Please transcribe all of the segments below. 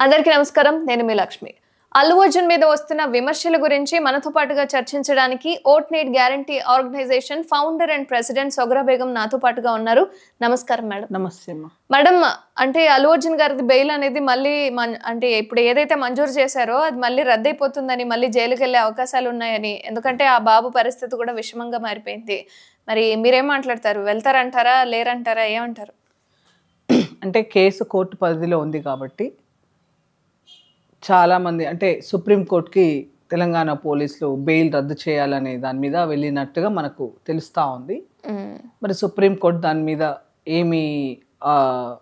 అందరికీ నమస్కారం. నేను మీ లక్ష్మి. అల్లు అర్జున్ మీద వస్తున్న విమర్శల గురించి మనతో పాటుగా చర్చించడానికి vote need guarantee organisation founder and president Sogra Begum నాతో పాటుగా ఉన్నారు. నమస్కారం మేడం. నమస్తే అమ్మా. మేడం, అంటే అల్లు అర్జున్ గారిది బెయిల్ అనేది మళ్ళీ అంటే ఇప్పుడు ఏదైతే మంజూరు చేశారో అది మళ్ళీ రద్దయిపోతుందని, మళ్ళీ జైలుకి వెళ్ళే అవకాశాలు ఉన్నాయని, ఎందుకంటే ఆ బాబు పరిస్థితి కూడా విషమంగా మారిపోయింది. మరి మీరేం మాట్లాడతారు? వెళ్తారంటారా, లేరంటారా, ఏమంటారు? అంటే కేసు కోర్టు పరిధిలో ఉంది కాబట్టి చాలామంది అంటే సుప్రీంకోర్టుకి తెలంగాణ పోలీసులు బెయిల్ రద్దు చేయాలనే దాని మీద వెళ్ళినట్టుగా మనకు తెలుస్తూ ఉంది. మరి సుప్రీంకోర్టు దాని మీద ఏమి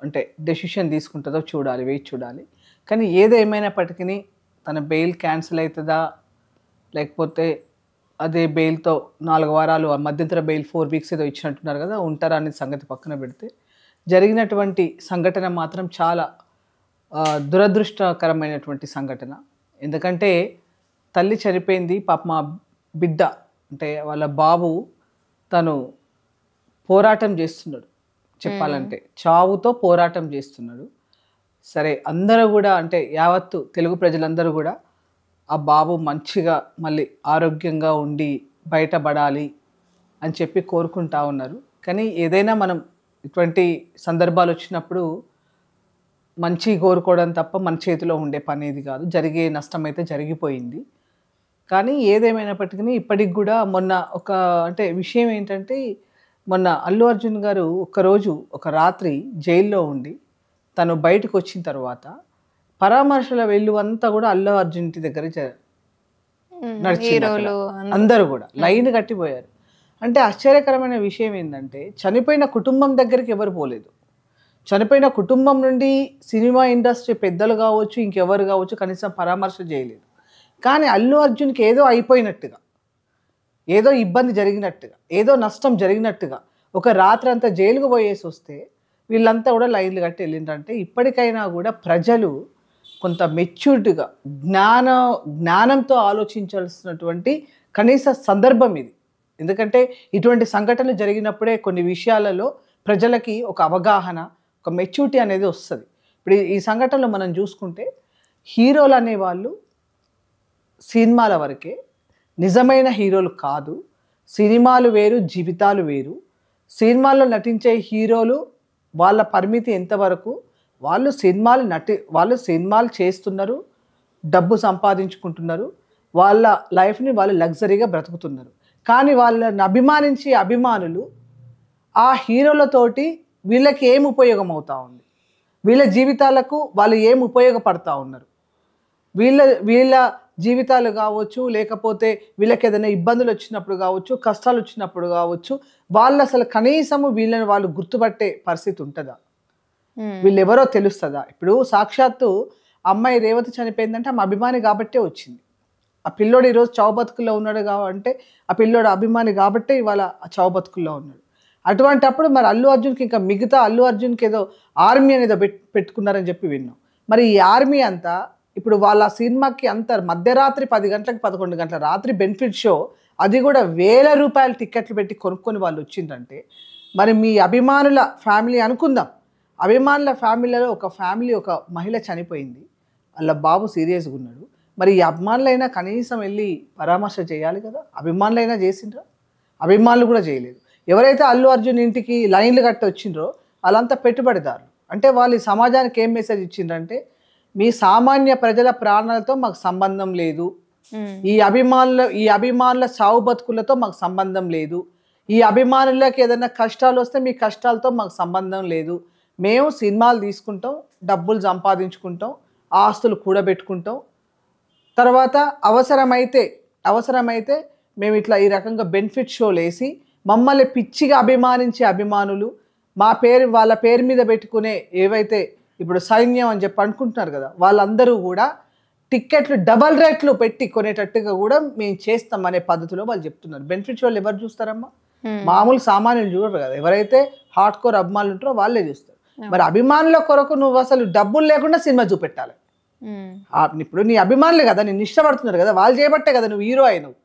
అంటే డెసిషన్ తీసుకుంటుందో చూడాలి, వెయిట్ చూడాలి. కానీ ఏదేమైనప్పటికీ తన బెయిల్ క్యాన్సిల్ అవుతుందా, లేకపోతే అదే బెయిల్తో 4 వారాలు మధ్యంతర బెయిల్ 4 వీక్స్ ఏదో ఇచ్చినట్టున్నారు కదా, ఉంటారా అనే సంగతి పక్కన పెడితే జరిగినటువంటి సంఘటన మాత్రం చాలా దురదృష్టకరమైనటువంటి సంఘటన. ఎందుకంటే తల్లి చనిపోయింది, పాప మా బిడ్డ అంటే వాళ్ళ బాబు తను పోరాటం చేస్తున్నాడు. చెప్పాలంటే చావుతో పోరాటం చేస్తున్నాడు. సరే, అందరూ కూడా అంటే యావత్తు తెలుగు ప్రజలందరూ కూడా ఆ బాబు మంచిగా మళ్ళీ ఆరోగ్యంగా ఉండి బయటపడాలి అని చెప్పి కోరుకుంటా ఉన్నారు. కానీ ఏదైనా మనం ఇటువంటి సందర్భాలు వచ్చినప్పుడు మంచి కోరుకోవడం తప్ప మన చేతిలో ఉండే పని ఏది కాదు. జరిగే నష్టం అయితే జరిగిపోయింది. కానీ ఏదేమైనప్పటికీ ఇప్పటికి కూడా మొన్న ఒక అంటే విషయం ఏంటంటే, మొన్న అల్లు అర్జున్ గారు ఒక రాత్రి జైల్లో ఉండి తను బయటకు వచ్చిన తర్వాత పరామర్శల వెళ్ళు కూడా అల్లు అర్జున్ ఇంటి దగ్గర నడిచారు. అందరూ కూడా లైన్ కట్టిపోయారు. అంటే ఆశ్చర్యకరమైన విషయం ఏంటంటే, చనిపోయిన కుటుంబం దగ్గరికి ఎవరు పోలేదు. చనిపోయిన కుటుంబం నుండి సినిమా ఇండస్ట్రీ పెద్దలు కావచ్చు, ఇంకెవరు కావచ్చు, కనీసం పరామర్శ చేయలేదు. కానీ అల్లు అర్జున్కి ఏదో అయిపోయినట్టుగా, ఏదో ఇబ్బంది జరిగినట్టుగా, ఏదో నష్టం జరిగినట్టుగా ఒక రాత్రి అంతా జైలుకు పోయేసి వస్తే వీళ్ళంతా కూడా లైన్లు కట్టి వెళ్ళిందంటే, ఇప్పటికైనా కూడా ప్రజలు కొంత మెచ్యూర్డ్గా జ్ఞానంతో ఆలోచించాల్సినటువంటి కనీస సందర్భం ఇది. ఎందుకంటే ఇటువంటి సంఘటనలు జరిగినప్పుడే కొన్ని విషయాలలో ప్రజలకి ఒక అవగాహన, ఒక మెచ్యూరిటీ అనేది వస్తుంది. ఇప్పుడు ఈ సంఘటనలో మనం చూసుకుంటే హీరోలు అనేవాళ్ళు సినిమాల వరకే, నిజమైన హీరోలు కాదు. సినిమాలు వేరు, జీవితాలు వేరు. సినిమాల్లో నటించే హీరోలు వాళ్ళ పరిమితి ఎంతవరకు, వాళ్ళు సినిమాలు చేస్తున్నారు, డబ్బు సంపాదించుకుంటున్నారు, వాళ్ళ లైఫ్ని వాళ్ళు లగ్జరీగా బ్రతుకుతున్నారు. కానీ వాళ్ళని అభిమానించే అభిమానులు ఆ హీరోలతోటి వీళ్ళకి ఏం ఉపయోగం అవుతా ఉంది, వీళ్ళ జీవితాలకు వాళ్ళు ఏం ఉపయోగపడతా ఉన్నారు, వీళ్ళ జీవితాలు కావచ్చు, లేకపోతే వీళ్ళకి ఏదైనా ఇబ్బందులు వచ్చినప్పుడు కావచ్చు, కష్టాలు వచ్చినప్పుడు కావచ్చు, వాళ్ళు అసలు కనీసము వీళ్ళని వాళ్ళు గుర్తుపట్టే పరిస్థితి ఉంటుందా? వీళ్ళు ఎవరో తెలుస్తుందా? ఇప్పుడు సాక్షాత్తు అమ్మాయి రేవతి చనిపోయిందంటే ఆమె అభిమాని కాబట్టే వచ్చింది. ఆ పిల్లోడు ఈరోజు చావు బతుకుల్లో ఉన్నాడు కాబట్టి, ఆ పిల్లోడు అభిమాని కాబట్టే ఇవాళ ఆ చావు బతుకుల్లో ఉన్నాడు. అటువంటప్పుడు మరి అల్లు అర్జున్కి ఇంకా మిగతా అల్లు అర్జున్కి ఏదో ఆర్మీ అనేది పెట్టుకున్నారని చెప్పి విన్నాం. మరి ఈ ఆర్మీ అంతా ఇప్పుడు వాళ్ళ సినిమాకి అంత మధ్యరాత్రి 10 గంటలకు 11 గంటల రాత్రి బెనిఫిట్ షో, అది కూడా వేల రూపాయల టికెట్లు పెట్టి కొనుక్కొని వాళ్ళు వచ్చిందంటే, మరి మీ అభిమానుల ఫ్యామిలీ అనుకుందాం, అభిమానుల ఫ్యామిలీలో ఒక మహిళ చనిపోయింది, వాళ్ళ బాబు సీరియస్గా ఉన్నాడు. మరి ఈ అభిమానులైనా కనీసం వెళ్ళి పరామర్శ చేయాలి కదా. అభిమానులైనా చేసిండ్రా? అభిమానులు కూడా చేయలేదు. ఎవరైతే అల్లు అర్జున్ ఇంటికి లైన్లు కట్టి వచ్చిండ్రో వాళ్ళంతా పెట్టుబడిదారులు. అంటే వాళ్ళు సమాజానికి ఏం మెసేజ్ ఇచ్చిండ్రంటే, మీ సామాన్య ప్రజల ప్రాణాలతో మాకు సంబంధం లేదు, ఈ అభిమానుల సావు బతుకులతో మాకు సంబంధం లేదు, ఈ అభిమానులకు ఏదైనా కష్టాలు వస్తే మీ కష్టాలతో మాకు సంబంధం లేదు, మేము సినిమాలు తీసుకుంటాం, డబ్బులు సంపాదించుకుంటాం, ఆస్తులు కూడబెట్టుకుంటాం, తర్వాత అవసరమైతే మేము ఇట్లా ఈ రకంగా బెనిఫిట్ షోలు వేసి మమ్మల్ని పిచ్చిగా అభిమానించే అభిమానులు, వాళ్ళ పేరు మీద పెట్టుకునే ఏవైతే ఇప్పుడు సైన్యం అని చెప్పి అనుకుంటున్నారు కదా, వాళ్ళందరూ కూడా టిక్కెట్లు డబల్ రేట్లు పెట్టి కొనేటట్టుగా కూడా మేము చేస్తాం అనే పద్ధతిలో వాళ్ళు చెప్తున్నారు. బెనిఫిట్ షోలు ఎవరు చూస్తారమ్మా? మామూలు సామాన్యులు చూడరు కదా. ఎవరైతే హార్డ్ కోర్ అభిమానులు ఉంటారో వాళ్ళే చూస్తారు. మరి అభిమానుల కొరకు నువ్వు అసలు డబ్బులు లేకుండా సినిమా చూపెట్టాలి. ఇప్పుడు నీ అభిమానులే కదా నిన్ను ఇష్టపడుతున్నారు కదా, వాళ్ళు చేయబట్టే కదా నువ్వు హీరో అయినవు.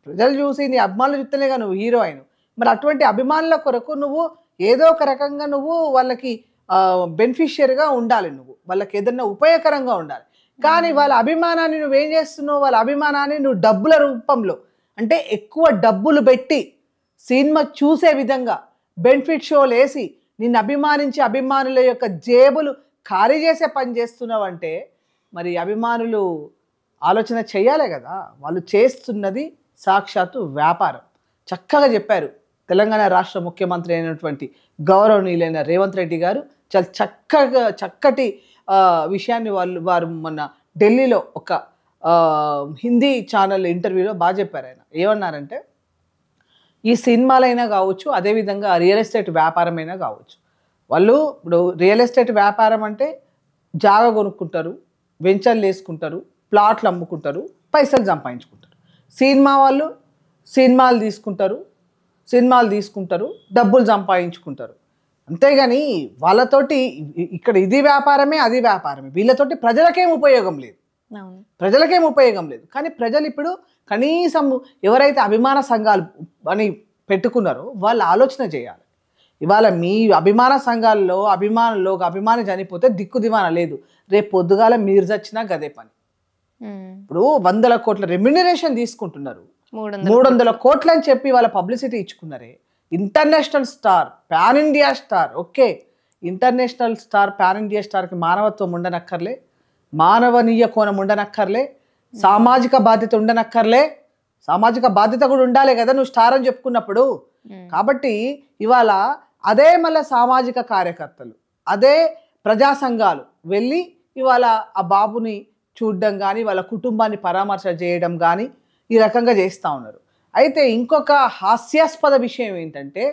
ప్రజలు చూసి నీ అభిమానులు చూస్తేనే కదా నువ్వు హీరో అయినవు. మరి అటువంటి అభిమానుల కొరకు నువ్వు ఏదో ఒక రకంగా నువ్వు వాళ్ళకి బెనిఫిషియరీగా ఉండాలి, నువ్వు వాళ్ళకి ఏదన్నా ఉపయోగకరంగా ఉండాలి. కానీ వాళ్ళ అభిమానాన్ని నువ్వేం చేస్తున్నావు, వాళ్ళ అభిమానాన్ని నువ్వు డబ్బుల రూపంలో, అంటే ఎక్కువ డబ్బులు పెట్టి సినిమా చూసే విధంగా బెనిఫిట్ షోలు వేసి నిన్ను అభిమానించి అభిమానుల యొక్క జేబులు ఖాళీ చేసే పని చేస్తున్నావంటే మరి అభిమానులు ఆలోచన చెయ్యాలే కదా. వాళ్ళు చేస్తున్నది సాక్షాత్తు వ్యాపారం. చక్కగా చెప్పారు తెలంగాణ రాష్ట్ర ముఖ్యమంత్రి అయినటువంటి గౌరవనీయులైన రేవంత్ రెడ్డి గారు. చాలా చక్కటి విషయాన్ని వారు మొన్న ఢిల్లీలో ఒక హిందీ ఛానల్ ఇంటర్వ్యూలో బాగా చెప్పారు. ఆయన ఏమన్నారంటే, ఈ సినిమాలైనా కావచ్చు, అదేవిధంగా రియల్ ఎస్టేట్ వ్యాపారమైనా కావచ్చు, వాళ్ళు ఇప్పుడు రియల్ ఎస్టేట్ వ్యాపారం అంటే జాగా కొనుక్కుంటారు, వెంచర్లు వేసుకుంటారు, ప్లాట్లు అమ్ముకుంటారు, పైసలు సంపాదించుకుంటారు. సినిమా వాళ్ళు సినిమాలు తీసుకుంటారు, డబ్బులు సంపాదించుకుంటారు. అంతేగాని వాళ్ళతోటి ఇక్కడ ఇది వ్యాపారమే అది వ్యాపారమే, వీళ్ళతోటి ప్రజలకేం ఉపయోగం లేదు. కానీ ప్రజలు ఇప్పుడు కనీసం ఎవరైతే అభిమాన సంఘాలు అని పెట్టుకున్నారో వాళ్ళు ఆలోచన చేయాలి. ఇవాళ మీ అభిమాన సంఘాల్లో అభిమానుల్లో ఒక అభిమాని చనిపోతే దిక్కు దివాన లేదు, రేపు పొద్దుగాల మీరు చచ్చినా గదే పని. ఇప్పుడు 100 కోట్ల రెమ్యునరేషన్ తీసుకుంటున్నారు, 300 కోట్లు అని చెప్పి వాళ్ళ పబ్లిసిటీ ఇచ్చుకున్నారే. International star, pan India star. Okay, international star, pan India స్టార్కి మానవత్వం ఉండనక్కర్లే, మానవనీయ కోణం ఉండనక్కర్లే, సామాజిక బాధ్యత ఉండనక్కర్లే. సామాజిక బాధ్యత కూడా ఉండాలి కదా నువ్వు స్టార్ అని చెప్పుకున్నప్పుడు. కాబట్టి ఇవాళ అదే మళ్ళీ సామాజిక కార్యకర్తలు, అదే ప్రజా సంఘాలు వెళ్ళి ఇవాళ ఆ బాబుని చూడడం కానీ వాళ్ళ కుటుంబాన్ని పరామర్శ చేయడం కానీ ఈ రకంగా చేస్తూ ఉన్నారు. అయితే ఇంకొక హాస్యాస్పద విషయం ఏంటంటే,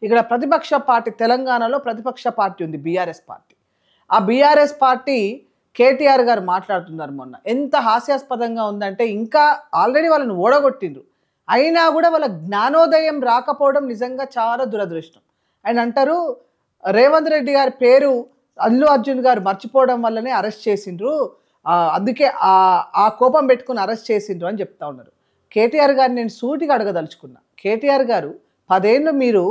ఇక్కడ ప్రతిపక్ష పార్టీ, తెలంగాణలో ప్రతిపక్ష పార్టీ ఉంది బీఆర్ఎస్ పార్టీ. ఆ బీఆర్ఎస్ పార్టీ కేటీఆర్ గారు మాట్లాడుతున్నారు మొన్న, ఎంత హాస్యాస్పదంగా ఉందంటే, ఇంకా ఆల్రెడీ వాళ్ళని ఓడగొట్టిండ్రు, అయినా కూడా వాళ్ళ జ్ఞానోదయం రాకపోవడం నిజంగా చాలా దురదృష్టం. ఆయన అంటారు రేవంత్ రెడ్డి గారి పేరు అల్లు అర్జున్ గారు మర్చిపోవడం వల్లనే అరెస్ట్ చేసిండ్రు, అందుకే ఆ కోపం పెట్టుకుని అరెస్ట్ చేసిండ్రు అని చెప్తా ఉన్నారు. కేటీఆర్ గారిని నేను సూటిగా అడగదలుచుకున్నా, కేటీఆర్ గారు 10 ఏళ్ళు మీరు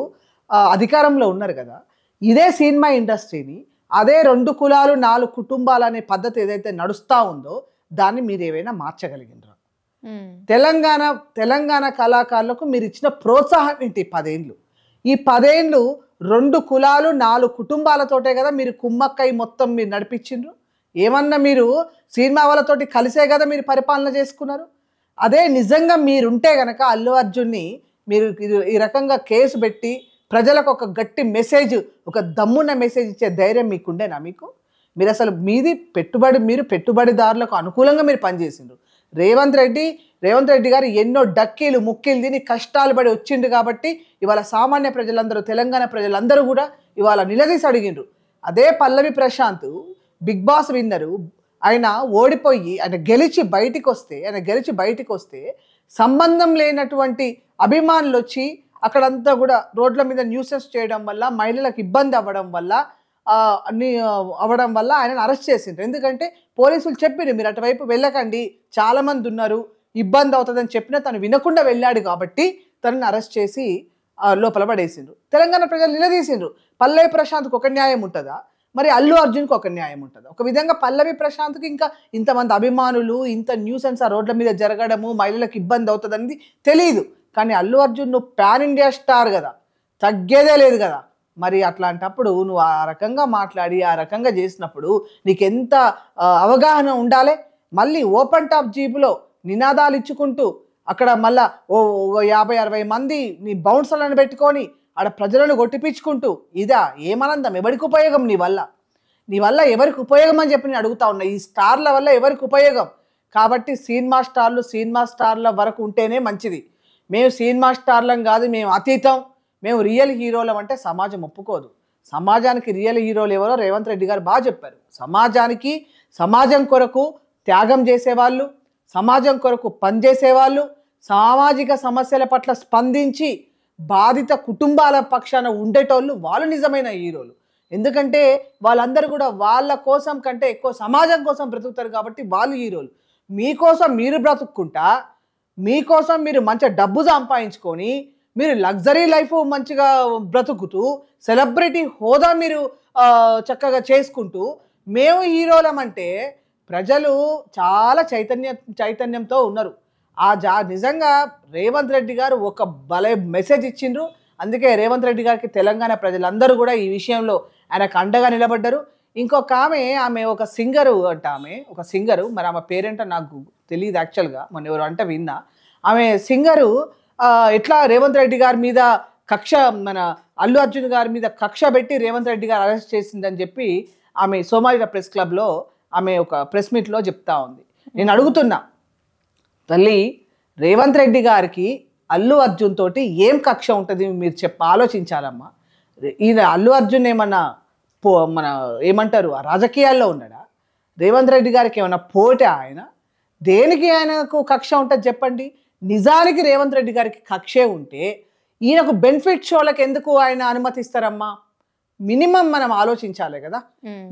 అధికారంలో ఉన్నారు కదా, ఇదే సినిమా ఇండస్ట్రీని అదే 2 కులాలు 4 కుటుంబాలు అనే పద్ధతి ఏదైతే నడుస్తూ ఉందో దాన్ని మీరు ఏమైనా మార్చగలిగినరా? తెలంగాణ కళాకారులకు మీరు ఇచ్చిన ప్రోత్సాహం ఏంటి 10 ఏళ్ళు? ఈ 10 ఏళ్ళు 2 కులాలు 4 కుటుంబాలతోటే కదా మీరు కుమ్మక్కై మొత్తం మీరు నడిపించిండ్రు. ఏమన్నా మీరు సినిమా వాళ్ళతోటి కలిసే కదా మీరు పరిపాలన చేసుకున్నారు. అదే నిజంగా మీరుంటే గనక అల్లు అర్జున్ని మీరు ఈ రకంగా కేసు పెట్టి ప్రజలకు ఒక గట్టి మెసేజ్, ఒక దమ్మున్న మెసేజ్ ఇచ్చే ధైర్యం మీకుండేనా? మీరు అసలు మీరు పెట్టుబడిదారులకు అనుకూలంగా మీరు పనిచేసిండ్రు. రేవంత్ రెడ్డి గారు ఎన్నో డక్కీలు ముక్కీలు తిని కష్టాలు పడి వచ్చిండు కాబట్టి ఇవాళ సామాన్య ప్రజలందరూ, తెలంగాణ ప్రజలందరూ కూడా ఇవాళ నిలదీసి అడిగిండ్రు. అదే పల్లవి ప్రశాంత్ బిగ్ బాస్ విన్నరు, ఆయన ఓడిపోయి ఆయన గెలిచి బయటికి వస్తే సంబంధం లేనటువంటి అభిమానులు వచ్చి అక్కడంతా కూడా రోడ్ల మీద న్యూసెస్ చేయడం వల్ల, మహిళలకు ఇబ్బంది అవ్వడం వల్ల ఆయనను అరెస్ట్ చేసిండ్రు. ఎందుకంటే పోలీసులు చెప్పిండ్రు మీరు అటువైపు వెళ్ళకండి, చాలామంది ఉన్నారు, ఇబ్బంది అవుతుందని చెప్పినా తను వినకుండా వెళ్ళాడు కాబట్టి తనని అరెస్ట్ చేసి లోపల పడేసిండ్రు. తెలంగాణ ప్రజలు నిలదీసిండ్రు, పల్లవి ప్రశాంత్కి ఒక న్యాయం ఉంటుందా, మరి అల్లు అర్జున్కి ఒక న్యాయం ఉంటుందా? ఒక విధంగా పల్లవి ప్రశాంత్కి ఇంకా ఇంతమంది అభిమానులు, ఇంత న్యూసెన్స్ ఆ రోడ్ల మీద జరగడము, మహిళలకు ఇబ్బంది అవుతుందనేది తెలియదు. కానీ అల్లు అర్జున్ నువ్వు పాన్ ఇండియా స్టార్ కదా, తగ్గేదే లేదు కదా. మరి అట్లాంటప్పుడు నువ్వు ఆ రకంగా మాట్లాడి ఆ రకంగా చేసినప్పుడు నీకు ఎంత అవగాహన ఉండాలి. మళ్ళీ ఓపెన్ టాప్ జీపులో నినాదాలు ఇచ్చుకుంటూ అక్కడ మళ్ళా 50-60 మంది నీ బౌన్సర్లను పెట్టుకొని ఆడ ప్రజలను కొట్టిపించుకుంటూ ఇదా ఏమనందం? ఎవరికి ఉపయోగం? నీ వల్ల ఎవరికి ఉపయోగం అని చెప్పి నేను అడుగుతా ఉన్నా. ఈ స్టార్ల వల్ల ఎవరికి ఉపయోగం? కాబట్టి సినిమా స్టార్ల వరకు ఉంటేనే మంచిది. మేము సినిమా స్టార్లం కాదు, మేము అతీతం, మేము రియల్ హీరోలం అంటే సమాజం ఒప్పుకోదు. సమాజానికి రియల్ హీరోలు ఎవరో రేవంత్ రెడ్డి గారు బాగా చెప్పారు. సమాజం కొరకు త్యాగం చేసేవాళ్ళు, సమాజం కొరకు పనిచేసేవాళ్ళు, సామాజిక సమస్యల పట్ల స్పందించి బాధిత కుటుంబాల పక్షాన ఉండేటోళ్ళు వాళ్ళు నిజమైన హీరోలు. ఎందుకంటే వాళ్ళందరూ కూడా వాళ్ళ కోసం కంటే ఎక్కువ సమాజం కోసం బ్రతుకుతారు కాబట్టి వాళ్ళు హీరోలు. మీకోసం మీరు బ్రతుక్కుంటా, మీకోసం మీరు మంచి డబ్బు సంపాదించుకొని మీరు లగ్జరీ లైఫ్ మంచిగా బ్రతుకుతూ సెలబ్రిటీ హోదా మీరు చక్కగా చేసుకుంటూ మేము హీరోలం అంటే ప్రజలు చాలా చైతన్యంతో ఉన్నారు. నిజంగా రేవంత్ రెడ్డి గారు ఒక భలే మెసేజ్ ఇచ్చిండ్రు. అందుకే రేవంత్ రెడ్డి గారికి తెలంగాణ ప్రజలందరూ కూడా ఈ విషయంలో ఆయనకు అండగా నిలబడ్డారు. ఇంకొక ఆమె ఒక సింగరు అంట, ఒక సింగరు, మరి ఆమె పేరేంటో నాకు తెలియదు యాక్చువల్గా, మొన్న ఎవరు అంటే విన్నా. ఆమె సింగరు ఎట్లా రేవంత్ రెడ్డి గారి మీద కక్ష, మన అల్లు అర్జున్ గారి మీద కక్ష పెట్టి రేవంత్ రెడ్డి గారు అరెస్ట్ చేసిందని చెప్పి ఆమె సోమాజిగూడ ప్రెస్ క్లబ్లో ఆమె ఒక ప్రెస్ మీట్లో చెప్తా ఉంది. నేను అడుగుతున్నా, తల్లి రేవంత్ రెడ్డి గారికి అల్లు అర్జున్ తోటి ఏం కక్ష ఉంటుంది మీరు ఆలోచించాలమ్మా. ఈయన అల్లు అర్జున్ ఏమన్నా మన ఏమంటారు రాజకీయాల్లో ఉన్నాడా? రేవంత్ రెడ్డి గారికి ఏమన్నా పోటే ఆయన? దేనికి ఆయనకు కక్ష ఉంటుంది చెప్పండి? నిజానికి రేవంత్ రెడ్డి గారికి కక్షే ఉంటే ఈయనకు బెనిఫిట్ షోలకు ఎందుకు ఆయన అనుమతిస్తారమ్మా? మినిమం మనం ఆలోచించాలి కదా.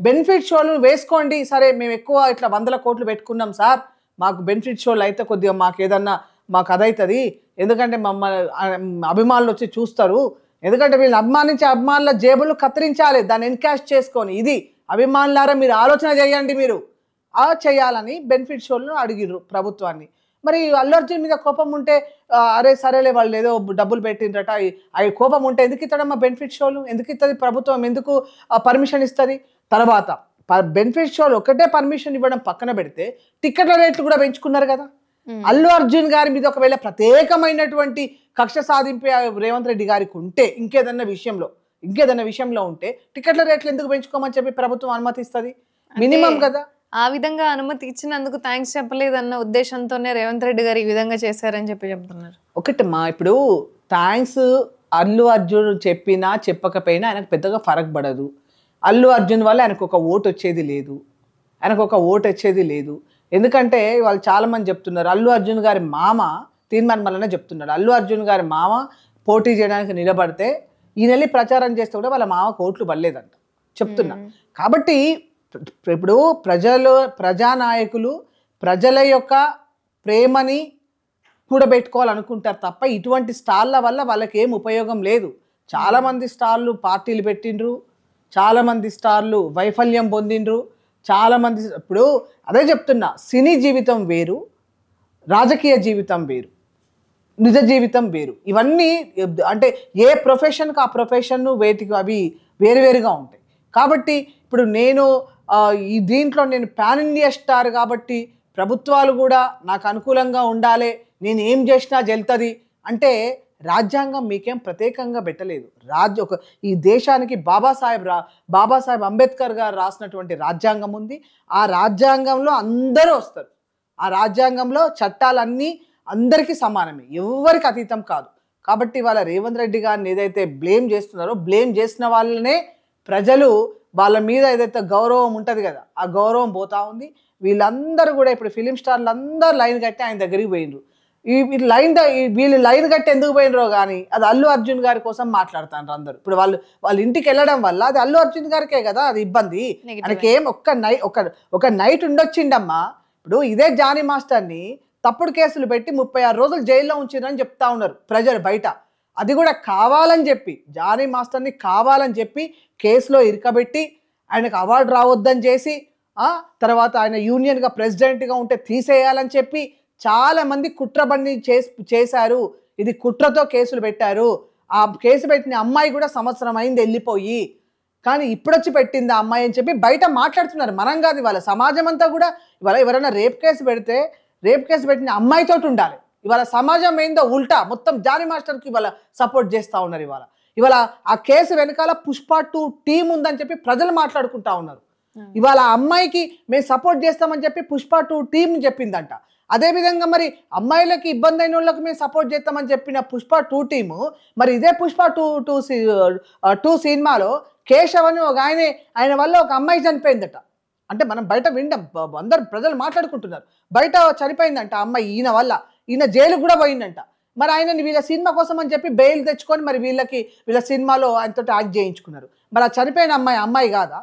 బెనిఫిట్ షోలు వేసుకోండి, సరే మేము ఎక్కువ ఇట్లా 100 కోట్లు పెట్టుకున్నాం సార్, మాకు బెనిఫిట్ షోలు అయితే కొద్దిగా మాకు ఏదన్నా మాకు అదవుతుంది, ఎందుకంటే మమ్మల్ని అభిమానులు వచ్చి చూస్తారు, ఎందుకంటే వీళ్ళు అభిమానించే అభిమానుల జేబులు కత్తిరించాలి, దాన్ని ఎన్కాష్ చేసుకొని, ఇది అభిమానులారా మీరు ఆలోచన చేయండి, మీరు చేయాలని బెనిఫిట్ షోలను అడిగిర్రు ప్రభుత్వాన్ని. మరి అల్లు అర్జున్ మీద కోపం ఉంటే అరే సరేలే వాళ్ళు ఏదో డబ్బులు పెట్టిండ్రట, అవి కోపం ఉంటే ఎందుకు ఇస్తాడమ్మా బెనిఫిట్ షోలు? ఎందుకు ఇస్తుంది ప్రభుత్వం? ఎందుకు పర్మిషన్ ఇస్తుంది? తర్వాత బెనిఫిట్ షోలు ఒకటే పర్మిషన్ ఇవ్వడం పక్కన పెడితే టికెట్ల రేట్లు కూడా పెంచుకున్నారు కదా. అల్లు అర్జున్ గారి మీద ఒకవేళ ప్రత్యేకమైనటువంటి కక్ష సాధింపే రేవంత్ రెడ్డి గారికి ఉంటే, ఇంకేదన్నా విషయంలో ఉంటే టికెట్ల రేట్లు ఎందుకు పెంచుకోమని చెప్పి ప్రభుత్వం అనుమతిస్తుంది? మినిమం కదా. ఆ విధంగా అనుమతి ఇచ్చినందుకు థ్యాంక్స్ చెప్పలేదన్న ఉద్దేశంతోనే రేవంత్ రెడ్డి గారు ఈ విధంగా చేశారని చెప్పి చెప్తున్నారు. ఒకటమ్మా, ఇప్పుడు థ్యాంక్స్ అల్లు అర్జున్ చెప్పినా చెప్పకపోయినా ఆయనకు పెద్దగా ఫరక్ పడదు. అల్లు అర్జున్ వల్ల ఆయనకు ఒక ఓటు వచ్చేది లేదు. ఎందుకంటే వాళ్ళు చాలామంది చెప్తున్నారు, అల్లు అర్జున్ గారి మామ తీర్మాన్ మల్లనే చెప్తున్నాడు, అల్లు అర్జున్ గారి మామ పోటీ చేయడానికి నిలబడితే ఈ నెల ప్రచారం చేస్తే కూడా వాళ్ళ మామకు ఓట్లు పడలేదంట చెప్తున్నా. కాబట్టి ఇప్పుడు ప్రజానాయకులు ప్రజల యొక్క ప్రేమని కూడబెట్టుకోవాలనుకుంటారు తప్ప ఇటువంటి స్టాళ్ళ వల్ల వాళ్ళకి ఏం ఉపయోగం లేదు. చాలామంది స్టార్లు పార్టీలు పెట్టిండ్రు, చాలామంది స్టార్లు వైఫల్యం పొందిండ్రు, చాలామంది. ఇప్పుడు అదే చెప్తున్నా, సినీ జీవితం వేరు, రాజకీయ జీవితం వేరు, నిజ జీవితం వేరు. ఇవన్నీ అంటే ఏ ప్రొఫెషన్కి ఆ ప్రొఫెషన్ వేటికి అవి వేరువేరుగా ఉంటాయి. కాబట్టి ఇప్పుడు నేను దీంట్లో నేను పాన్ ఇండియా స్టార్ కాబట్టి ప్రభుత్వాలు కూడా నాకు అనుకూలంగా ఉండాలి, నేను ఏం చేసినా జల్తుంది అంటే రాజ్యాంగం మీకేం ప్రత్యేకంగా పెట్టలేదు. ఈ దేశానికి బాబాసాహెబ్ అంబేద్కర్ గారు రాసినటువంటి రాజ్యాంగం ఉంది. ఆ రాజ్యాంగంలో అందరూ వస్తారు. ఆ రాజ్యాంగంలో చట్టాలన్నీ అందరికీ సమానమే, ఎవరికి అతీతం కాదు. కాబట్టి వాళ్ళ రేవంత్ రెడ్డి గారిని ఏదైతే బ్లేమ్ చేస్తున్నారో, బ్లేమ్ చేసిన వాళ్ళనే ప్రజలు వాళ్ళ మీద ఏదైతే గౌరవం ఉంటుంది కదా, ఆ గౌరవం పోతా ఉంది. వీళ్ళందరూ కూడా ఇప్పుడు ఫిలిం స్టార్లు అందరూ లైన్ కట్టి ఆయన దగ్గరికి పోయినరు. వీళ్ళు లైన్ కట్టి ఎందుకు పోయినరో కానీ అది అల్లు అర్జున్ గారి కోసం మాట్లాడుతారు అందరూ. ఇప్పుడు వాళ్ళ ఇంటికి వెళ్ళడం వల్ల అది అల్లు అర్జున్ గారికే కదా అది ఇబ్బంది. ఆయనకేం ఒక నైట్ ఉండొచ్చిండమ్మా. ఇప్పుడు ఇదే జానీ మాస్టర్ని తప్పుడు కేసులు పెట్టి 36 రోజులు జైల్లో ఉంచారని చెప్తా ఉన్నారు ప్రజలు బయట. అది కూడా కావాలని చెప్పి, జానీ మాస్టర్ని కావాలని చెప్పి కేసులో ఇరకబెట్టి ఆయనకు అవార్డు రావద్దని చేసి, తర్వాత ఆయన యూనియన్గా ప్రెసిడెంట్గా ఉంటే తీసేయాలని చెప్పి చాలామంది కుట్రబండి చేశారు. ఇది కుట్రతో కేసులు పెట్టారు. ఆ కేసు పెట్టిన అమ్మాయి కూడా సంవత్సరం అయింది వెళ్ళిపోయి, కానీ ఇప్పుడొచ్చి పెట్టింది ఆ అమ్మాయి అని చెప్పి బయట మాట్లాడుతున్నారు. మనం కాదు, ఇవాళ సమాజం అంతా కూడా ఇవాళ ఎవరైనా రేప్ కేసు పెట్టిన అమ్మాయితో ఉండాలి. ఇవాళ సమాజం ఏందో ఉల్టా మొత్తం జానీ మాస్టర్కి ఇవాళ సపోర్ట్ చేస్తూ ఉన్నారు. ఇవాళ ఆ కేసు వెనకాల పుష్ప 2 టీం ఉందని చెప్పి ప్రజలు మాట్లాడుకుంటా ఉన్నారు. ఇవాళ ఆ అమ్మాయికి మేము సపోర్ట్ చేస్తామని చెప్పి పుష్ప 2 టీం చెప్పిందంట. అదేవిధంగా మరి అమ్మాయిలకి ఇబ్బంది అయిన వాళ్ళకి మేము సపోర్ట్ చేస్తామని చెప్పిన పుష్ప 2 టీము, మరి ఇదే పుష్ప 2 సినిమాలో కేశవ్ అని ఒక ఆయన వల్ల ఒక అమ్మాయి చనిపోయిందట. అంటే మనం బయట వింటాం, అందరు ప్రజలు మాట్లాడుకుంటున్నారు, బయట చనిపోయిందంట అమ్మాయి ఈయన వల్ల, ఈయన జైలు కూడా పోయిందంట. మరి ఆయనని వీళ్ళ సినిమా కోసం అని చెప్పి బెయిల్ తెచ్చుకొని మరి వీళ్ళ సినిమాలో ఆయనతో యాక్ట్ చేయించుకున్నారు. మరి ఆ చనిపోయిన అమ్మాయి కాదా?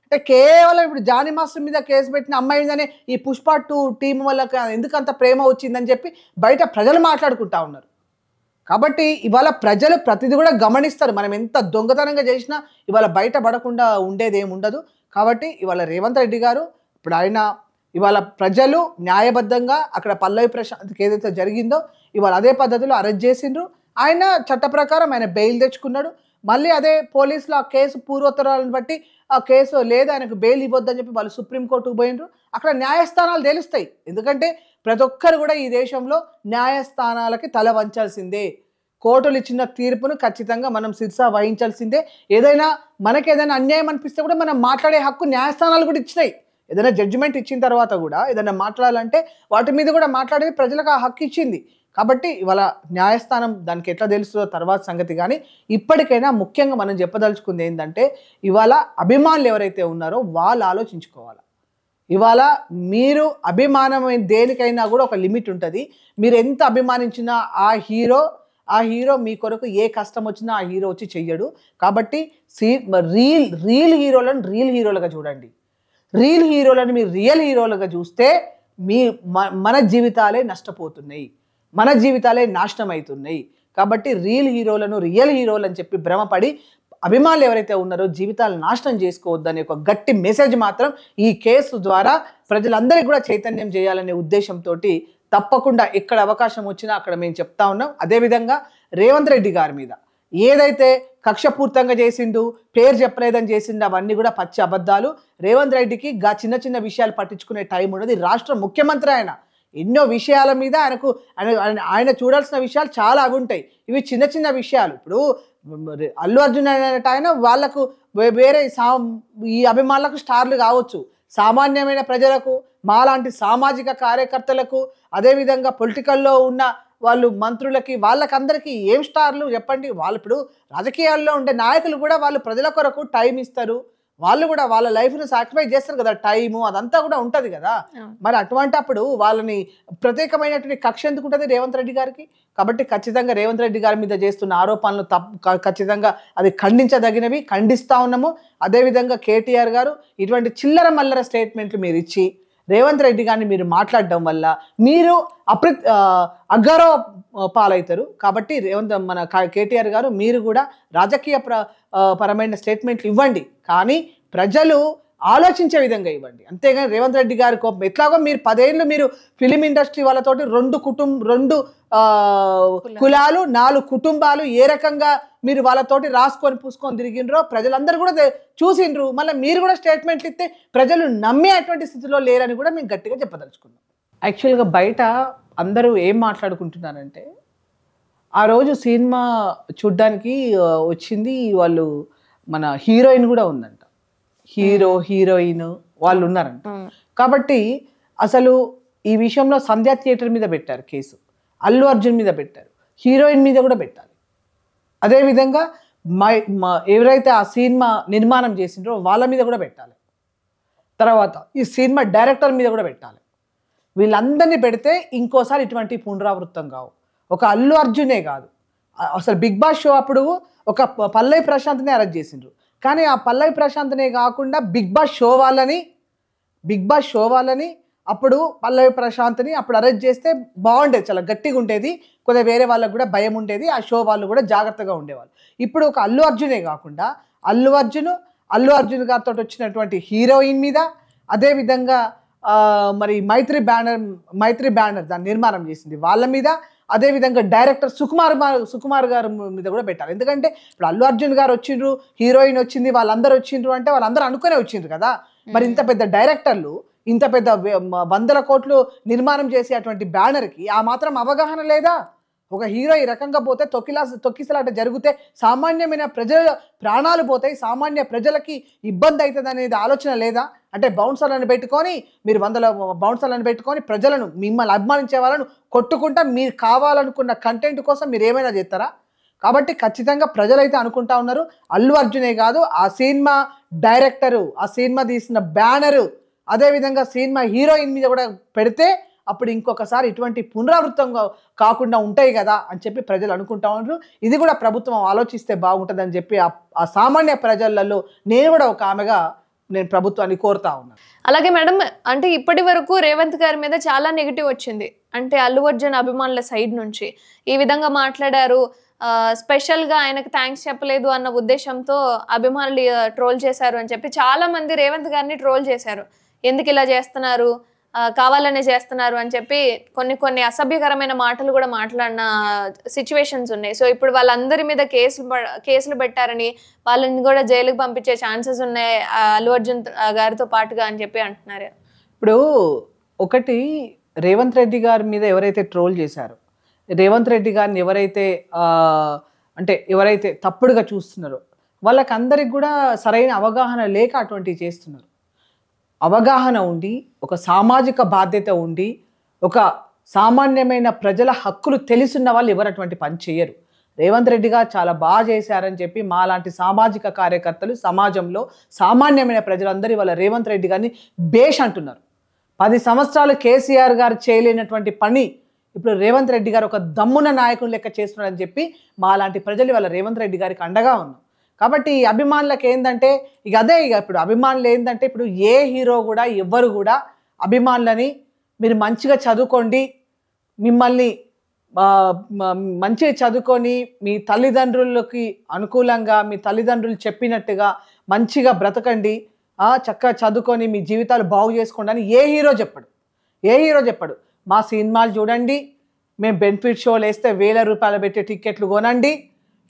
అంటే కేవలం ఇప్పుడు జానీ మాస్టర్ మీద కేసు పెట్టిన అమ్మాయి మీదనే ఈ పుష్ప 2 టీం వాళ్ళకి ఎందుకంత ప్రేమ వచ్చిందని చెప్పి బయట ప్రజలు మాట్లాడుకుంటా ఉన్నారు. కాబట్టి ఇవాళ ప్రజలు ప్రతిదీ కూడా గమనిస్తారు. మనం ఎంత దొంగతనంగా చేసినా ఇవాళ బయట పడకుండా ఉండేది ఏమి ఉండదు. కాబట్టి ఇవాళ రేవంత్ రెడ్డి గారు ఇప్పుడు ఆయన ఇవాళ ప్రజలు న్యాయబద్ధంగా అక్కడ పల్లవి ప్రశాంత్కి ఏదైతే జరిగిందో ఇవాళ అదే పద్ధతిలో అరెస్ట్ చేసిండ్రు. ఆయన చట్ట ప్రకారం ఆయన బెయిల్ తెచ్చుకున్నాడు. మళ్ళీ అదే పోలీసులు ఆ కేసు పూర్వోత్తరాలను బట్టి ఆ కేసు లేదు ఆయనకు బెయిల్ ఇవ్వద్దని చెప్పి వాళ్ళు సుప్రీంకోర్టుకు పోయినరు. అక్కడ న్యాయస్థానాలు తెలుస్తాయి. ఎందుకంటే ప్రతి ఒక్కరు కూడా ఈ దేశంలో న్యాయస్థానాలకి తల వంచాల్సిందే. కోర్టులు ఇచ్చిన తీర్పును ఖచ్చితంగా మనం శిరసా వహించాల్సిందే. ఏదైనా మనకేదైనా అన్యాయం అనిపిస్తే కూడా మనం మాట్లాడే హక్కు న్యాయస్థానాలు కూడా ఇచ్చినాయి. ఏదైనా జడ్జిమెంట్ ఇచ్చిన తర్వాత కూడా ఏదైనా మాట్లాడాలంటే వాటి మీద కూడా మాట్లాడేది ప్రజలకు ఆ హక్కు ఇచ్చింది. కాబట్టి ఇవాళ న్యాయస్థానం దానికి ఎట్లా తెలుస్తుందో తర్వాత సంగతి. కానీ ఇప్పటికైనా ముఖ్యంగా మనం చెప్పదలుచుకుంది ఏంటంటే ఇవాళ అభిమానులు ఎవరైతే ఉన్నారో వాళ్ళు ఆలోచించుకోవాలి. ఇవాళ మీరు అభిమానమైన దేనికైనా కూడా ఒక లిమిట్ ఉంటుంది. మీరు ఎంత అభిమానించినా ఆ హీరో మీ కొరకు ఏ కష్టం వచ్చినా ఆ హీరో వచ్చి చెయ్యడు. కాబట్టి రియల్ హీరోలను రియల్ హీరోలుగా చూడండి. రియల్ హీరోలను మీరు రియల్ హీరోలుగా చూస్తే మన జీవితాలే నష్టపోతున్నాయి, మన జీవితాలే నాశనం అవుతున్నాయి. కాబట్టి రియల్ హీరోలు అని చెప్పి భ్రమపడి అభిమానులు ఎవరైతే ఉన్నారో జీవితాలు నాశనం చేసుకోవద్దనే ఒక గట్టి మెసేజ్ మాత్రం ఈ కేసు ద్వారా ప్రజలందరికీ కూడా చైతన్యం చేయాలనే ఉద్దేశంతో తప్పకుండా ఎక్కడ అవకాశం వచ్చినా అక్కడ మేము చెప్తా ఉన్నాం. అదేవిధంగా రేవంత్ రెడ్డి గారి మీద ఏదైతే కక్షపూర్తంగా చేసిండు, పేరు చెప్పలేదని చేసిండు, అవన్నీ కూడా పచ్చి అబద్ధాలు. రేవంత్ రెడ్డికి చిన్న చిన్న విషయాలు పట్టించుకునే టైం ఉండదు. రాష్ట్ర ముఖ్యమంత్రి ఆయన. ఎన్నో విషయాల మీద ఆయన చూడాల్సిన విషయాలు చాలా అవి ఉంటాయి. ఇవి చిన్న చిన్న విషయాలు. ఇప్పుడు అల్లు అర్జున్ అనేట ఆయన వాళ్ళకు వేరే ఈ అభిమానులకు స్టార్లు కావచ్చు, సామాన్యమైన ప్రజలకు మాలాంటి సామాజిక కార్యకర్తలకు అదేవిధంగా పొలిటికల్లో ఉన్న వాళ్ళు మంత్రులకి వాళ్ళకందరికీ ఏం స్టార్లు చెప్పండి. వాళ్ళు ఇప్పుడు రాజకీయాల్లో ఉండే నాయకులు కూడా వాళ్ళు ప్రజల కొరకు టైం ఇస్తారు. వాళ్ళు కూడా వాళ్ళ లైఫ్ను సాక్రిఫైస్ చేస్తారు కదా, టైము అదంతా కూడా ఉంటుంది కదా. మరి అటువంటి అప్పుడు వాళ్ళని ప్రత్యేకమైనటువంటి కక్ష ఎందుకు ఉంటుంది రేవంత్ రెడ్డి గారికి? కాబట్టి ఖచ్చితంగా రేవంత్ రెడ్డి గారి మీద చేస్తున్న ఆరోపణలు ఖచ్చితంగా అది ఖండించదగినవి, ఖండిస్తూ ఉన్నాము. అదేవిధంగా కేటీఆర్ గారు ఇటువంటి చిల్లర మల్లర స్టేట్మెంట్లు మీరు ఇచ్చి రేవంత్ రెడ్డి గారిని మీరు మాట్లాడడం వల్ల మీరు అగౌరవ పాలవుతారు. కాబట్టి మన కేటీఆర్ గారు మీరు కూడా రాజకీయ పరమైన స్టేట్మెంట్లు ఇవ్వండి, కానీ ప్రజలు ఆలోచించే విధంగా ఇవ్వండి. అంతేగాని రేవంత్ రెడ్డి గారి కోపం ఎట్లాగో మీరు 10 ఏళ్ళు మీరు ఫిలిం ఇండస్ట్రీ వాళ్ళతోటి 2 కులాలు 4 కుటుంబాలు ఏ రకంగా మీరు వాళ్ళతోటి రాసుకొని పూసుకొని తిరిగినరో ప్రజలందరూ కూడా చూసిండ్రు. మళ్ళీ మీరు కూడా స్టేట్మెంట్లు ఇస్తే ప్రజలు నమ్మే అటువంటి స్థితిలో లేరని కూడా మేము గట్టిగా చెప్పదలుచుకున్నాం. యాక్చువల్గా బయట అందరూ ఏం మాట్లాడుకుంటున్నారంటే ఆ రోజు సినిమా చూడ్డానికి వచ్చింది వాళ్ళు మన హీరోయిన్ కూడా ఉందంట, హీరోయిన్ వాళ్ళు ఉన్నారంట. కాబట్టి అసలు ఈ విషయంలో సంధ్యా థియేటర్ మీద పెట్టారు కేసు, అల్లు అర్జున్ మీద పెట్టారు, హీరోయిన్ మీద కూడా పెట్టాలి. అదేవిధంగా ఎవరైతే ఆ సినిమా నిర్మాణం చేసిండ్రో వాళ్ళ మీద కూడా పెట్టాలి. తర్వాత ఈ సినిమా డైరెక్టర్ మీద కూడా పెట్టాలి. వీళ్ళందరినీ పెడితే ఇంకోసారి ఇటువంటి పునరావృతం కావు. ఒక అల్లు అర్జునే కాదు, అసలు బిగ్ బాస్ షో అప్పుడు ఒక పల్లవి ప్రశాంత్ని అరెస్ట్ చేసిండ్రు. కానీ ఆ పల్లవి ప్రశాంత్నే కాకుండా బిగ్ బాస్ షో వాళ్ళని అప్పుడు పల్లవి ప్రశాంత్ని అప్పుడు అరెస్ట్ చేస్తే బాగుండేది, చాలా గట్టిగా ఉండేది, కొద్దిగా వేరే వాళ్ళకు కూడా భయం ఉండేది, ఆ షో వాళ్ళు కూడా జాగ్రత్తగా ఉండేవాళ్ళు. ఇప్పుడు ఒక అల్లు అర్జునే కాకుండా అల్లు అర్జున్ గారితో వచ్చినటువంటి హీరోయిన్ మీద, అదేవిధంగా మరి మైత్రి బ్యానర్ దాన్ని నిర్మాణం చేసింది వాళ్ళ మీద, అదేవిధంగా డైరెక్టర్ సుకుమార్ గారి మీద కూడా పెట్టాలి. ఎందుకంటే ఇప్పుడు అల్లు అర్జున్ గారు వచ్చిండ్రు, హీరోయిన్ వచ్చింది, వాళ్ళందరూ వచ్చిండ్రు అంటే వాళ్ళందరూ అనుకునే వచ్చిండ్రు కదా. మరి ఇంత పెద్ద డైరెక్టర్లు ఇంత పెద్ద 100 కోట్లు నిర్మాణం చేసే అటువంటి బ్యానర్కి ఆ మాత్రం అవగాహన లేదా? ఒక హీరో ఈ రకంగా పోతే తొక్కిసలాట జరిగితే సామాన్యమైన ప్రజల ప్రాణాలు పోతాయి, సామాన్య ప్రజలకి ఇబ్బంది అవుతుంది అనేది ఆలోచన లేదా? అంటే బౌన్సర్లను పెట్టుకొని మీరు 100 బౌన్సర్లను పెట్టుకొని ప్రజలను మిమ్మల్ని అభిమానించే వాళ్ళను కొట్టుకుంటా మీరు కావాలనుకున్న కంటెంట్ కోసం మీరు ఏమైనా చేస్తారా? కాబట్టి ఖచ్చితంగా ప్రజలైతే అనుకుంటా ఉన్నారు అల్లు అర్జునే కాదు, ఆ సినిమా డైరెక్టరు, ఆ సినిమా తీసిన బ్యానరు, అదేవిధంగా సినిమా హీరోయిన్ మీద కూడా పెడితే అప్పుడు ఇంకొకసారి ఇటువంటి పునరావృతంగా కాకుండా ఉంటాయి కదా అని చెప్పి ప్రజలు అనుకుంటా ఉన్నారు. ఇది కూడా ప్రభుత్వం ఆలోచిస్తే బాగుంటుందని చెప్పి ఆ సామాన్య ప్రజలలో నేను కూడా ఒక ఆమెగా నేను ప్రభుత్వాన్ని కోరుతా ఉన్నాను. అలాగే మేడం, అంటే ఇప్పటి వరకు రేవంత్ గారి మీద చాలా నెగిటివ్ వచ్చింది. అంటే అల్లు అర్జున్ అభిమానుల సైడ్ నుంచి ఈ విధంగా మాట్లాడారు, స్పెషల్ గా ఆయనకు థ్యాంక్స్ చెప్పలేదు అన్న ఉద్దేశంతో అభిమానులు ట్రోల్ చేశారు అని చెప్పి చాలా మంది రేవంత్ గారిని ట్రోల్ చేశారు. ఎందుకు ఇలా చేస్తున్నారు, కావాలనే చేస్తున్నారు అని చెప్పి కొన్ని అసభ్యకరమైన మాటలు కూడా మాట్లాడిన సిచ్యువేషన్స్ ఉన్నాయి. సో ఇప్పుడు వాళ్ళందరి మీద కేసులు పెట్టారని, వాళ్ళని కూడా జైలుకి పంపించే ఛాన్సెస్ ఉన్నాయి అల్లు అర్జున్ గారితో పాటుగా అని చెప్పి అంటున్నారు. ఇప్పుడు ఒకటి, రేవంత్ రెడ్డి గారి మీద ఎవరైతే ట్రోల్ చేశారో, రేవంత్ రెడ్డి గారిని ఎవరైతే తప్పుడుగా చూస్తున్నారో వాళ్ళకందరికి కూడా సరైన అవగాహన లేక అటువంటివి చేస్తున్నారు. అవగాహన ఉండి, ఒక సామాజిక బాధ్యత ఉండి, ఒక సామాన్యమైన ప్రజల హక్కులు తెలుసున్న వాళ్ళు ఎవరు అటువంటి పని చేయరు. రేవంత్ రెడ్డి గారు చాలా బాగా చేశారని చెప్పి మాలాంటి సామాజిక కార్యకర్తలు, సమాజంలో సామాన్యమైన ప్రజలందరూ వాళ్ళ రేవంత్ రెడ్డి గారిని బేష్ అంటున్నారు. 10 సంవత్సరాలు కేసీఆర్ గారు చేయలేనటువంటి పని ఇప్పుడు రేవంత్ రెడ్డి గారు ఒక దమ్మున నాయకుని లెక్క చేస్తున్నారని చెప్పి మాలాంటి ప్రజలు వాళ్ళ రేవంత్ రెడ్డి గారికి అండగా ఉన్నాం. కాబట్టి ఈ అభిమానులకు ఏంటంటే ఇప్పుడు అభిమానులు ఏంటంటే, ఇప్పుడు ఏ హీరో కూడా ఎవ్వరు కూడా అభిమానులని మీరు మంచిగా చదువుకోండి, మిమ్మల్ని మంచిగా చదువుకొని మీ తల్లిదండ్రులకి అనుకూలంగా, మీ తల్లిదండ్రులు చెప్పినట్టుగా మంచిగా బ్రతకండి, చక్కగా చదువుకొని మీ జీవితాలు బాగు చేసుకోండి అని ఏ హీరో చెప్పడు. మా సినిమాలు చూడండి, మేము బెనిఫిట్ షోలు వేస్తే 1000 రూపాయలు పెట్టి టికెట్లు కొనండి,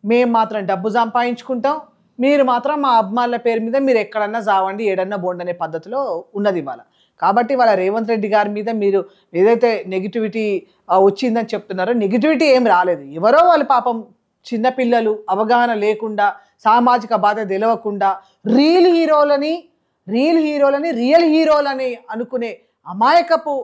మేము మాత్రం డబ్బు సంపాదించుకుంటాం, మీరు మాత్రం మా అభిమానుల పేరు మీద మీరు ఎక్కడన్నా జావండి, ఏడన్నా బోండి అనే పద్ధతిలో ఉన్నది ఇవాళ. కాబట్టి వాళ్ళ రేవంత్ రెడ్డి గారి మీద మీరు ఏదైతే నెగిటివిటీ వచ్చిందని చెప్తున్నారో, నెగిటివిటీ ఏం రాలేదు. ఎవరో వాళ్ళు పాపం చిన్నపిల్లలు అవగాహన లేకుండా, సామాజిక బాధ్యత తెలియకుండా రియల్ హీరోలని అనుకునే అమాయకపు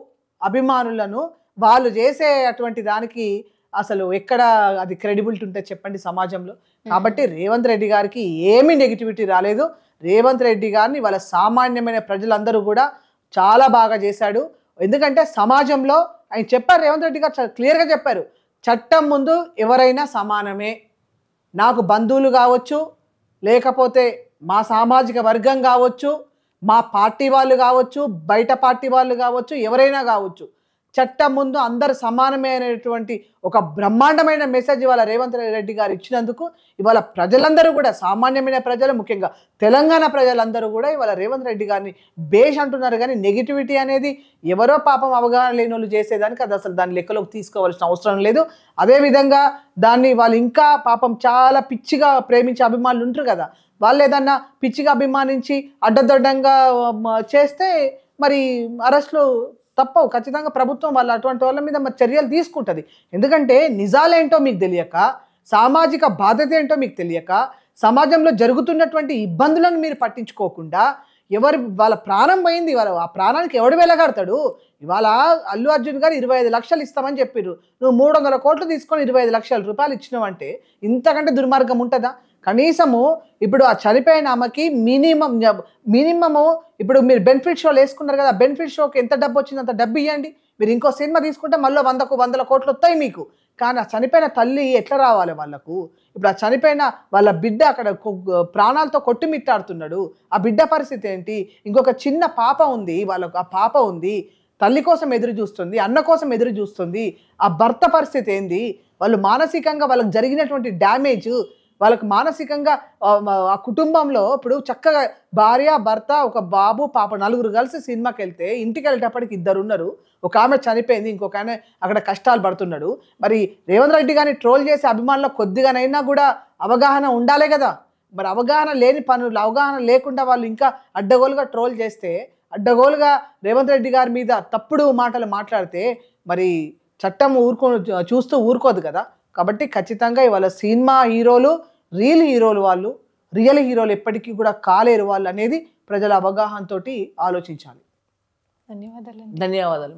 అభిమానులను వాళ్ళు చేసే అటువంటి దానికి అసలు ఎక్కడ అది క్రెడిబిలిటీ ఉంటే చెప్పండి సమాజంలో. కాబట్టి రేవంత్ రెడ్డి గారికి ఏమీ నెగిటివిటీ రాలేదు. రేవంత్ రెడ్డి గారిని వాళ్ళ సామాన్యమైన ప్రజలందరూ కూడా చాలా బాగా చేశాడు. ఎందుకంటే సమాజంలో ఆయన చెప్పారు, రేవంత్ రెడ్డి గారు క్లియర్గా చెప్పారు, చట్టం ముందు ఎవరైనా సమానమే, నాకు బంధువులు కావచ్చు, లేకపోతే మా సామాజిక వర్గం కావచ్చు, మా పార్టీ వాళ్ళు కావచ్చు, బయట పార్టీ వాళ్ళు కావచ్చు, ఎవరైనా కావచ్చు, చట్టం ముందు అందరు సమానమే అనేటువంటి ఒక బ్రహ్మాండమైన మెసేజ్ ఇవాళ రేవంత్ రెడ్డి గారు ఇచ్చినందుకు ఇవాళ ప్రజలందరూ కూడా, సామాన్యమైన ప్రజలు, ముఖ్యంగా తెలంగాణ ప్రజలందరూ కూడా ఇవాళ రేవంత్ రెడ్డి గారిని బేష్ అంటున్నారు. కానీ నెగిటివిటీ అనేది ఎవరో పాపం అవగాహన లేని వాళ్ళు చేసేదానికి అది అసలు దాని లెక్కలోకి తీసుకోవాల్సిన అవసరం లేదు. అదేవిధంగా దాన్ని వాళ్ళు ఇంకా పాపం చాలా పిచ్చిగా ప్రేమించే అభిమానులు ఉంటారు కదా, వాళ్ళు ఏదన్నా పిచ్చిగా అభిమానించి అడ్డదొడ్డంగా చేస్తే మరి అరెస్టులు తప్పవు. ఖచ్చితంగా ప్రభుత్వం వాళ్ళ అటువంటి వాళ్ళ మీద మరి చర్యలు తీసుకుంటుంది. ఎందుకంటే నిజాలేంటో మీకు తెలియక, సామాజిక బాధ్యత ఏంటో మీకు తెలియక, సమాజంలో జరుగుతున్నటువంటి ఇబ్బందులను మీరు పట్టించుకోకుండా, వాళ్ళ ప్రాణం పోయింది, ఆ ప్రాణానికి ఎవడు వెలగడతాడు? ఇవాళ అల్లు అర్జున్ గారు 25 లక్షలు ఇస్తామని చెప్పారు, నువ్వు 300 కోట్లు తీసుకొని 25 లక్షల రూపాయలు ఇచ్చినావంటే ఇంతకంటే దుర్మార్గం ఉంటుందా? కనీసము ఇప్పుడు ఆ చనిపోయిన ఆమెకి మినిమము ఇప్పుడు మీరు బెనిఫిట్ షోలు వేసుకున్నారు కదా, బెనిఫిట్ షోకి ఎంత డబ్బు వచ్చింది అంత డబ్బు ఇవ్వండి. మీరు ఇంకో సినిమా తీసుకుంటే మళ్ళీ 100 కోట్లు వస్తాయి మీకు. కానీ ఆ చనిపోయిన తల్లి ఎట్లా రావాలి వాళ్ళకు? ఇప్పుడు ఆ చనిపోయిన వాళ్ళ బిడ్డ అక్కడ ప్రాణాలతో కొట్టుమిట్టాడుతున్నాడు, ఆ బిడ్డ పరిస్థితి ఏంటి? ఇంకొక చిన్న పాప ఉంది, వాళ్ళకు ఆ పాప ఉంది, తల్లి కోసం ఎదురు చూస్తుంది, అన్న కోసం ఎదురు చూస్తుంది. ఆ భర్త పరిస్థితి ఏంది? వాళ్ళు మానసికంగా వాళ్ళకి జరిగినటువంటి డ్యామేజ్, వాళ్ళకు మానసికంగా ఆ కుటుంబంలో ఇప్పుడు చక్కగా భార్య, భర్త, ఒక బాబు, పాప, 4 కలిసి సినిమాకి వెళ్తే ఇంటికి వెళ్ళేటప్పటికి 2 ఉన్నారు, ఒక ఆమె చనిపోయింది, ఇంకొక ఆయన అక్కడ కష్టాలు పడుతున్నాడు. మరి రేవంత్ రెడ్డి గారిని ట్రోల్ చేసే అభిమానులు కొద్దిగానైనా కూడా అవగాహన ఉండాలి కదా. మరి అవగాహన లేని పనులు, అవగాహన లేకుండా వాళ్ళు ఇంకా అడ్డగోలుగా ట్రోల్ చేస్తే, అడ్డగోలుగా రేవంత్ రెడ్డి గారి మీద తప్పుడు మాటలు మాట్లాడితే మరి చట్టం చూస్తూ ఊరుకోదు కదా. కాబట్టి ఖచ్చితంగా ఇవాళ సినిమా హీరోలు రియల్ హీరోలు ఎప్పటికీ కూడా కాలేరు వాళ్ళు అనేది ప్రజల అవగాహనతోటి ఆలోచించాలి. ధన్యవాదాలు. ధన్యవాదాలు.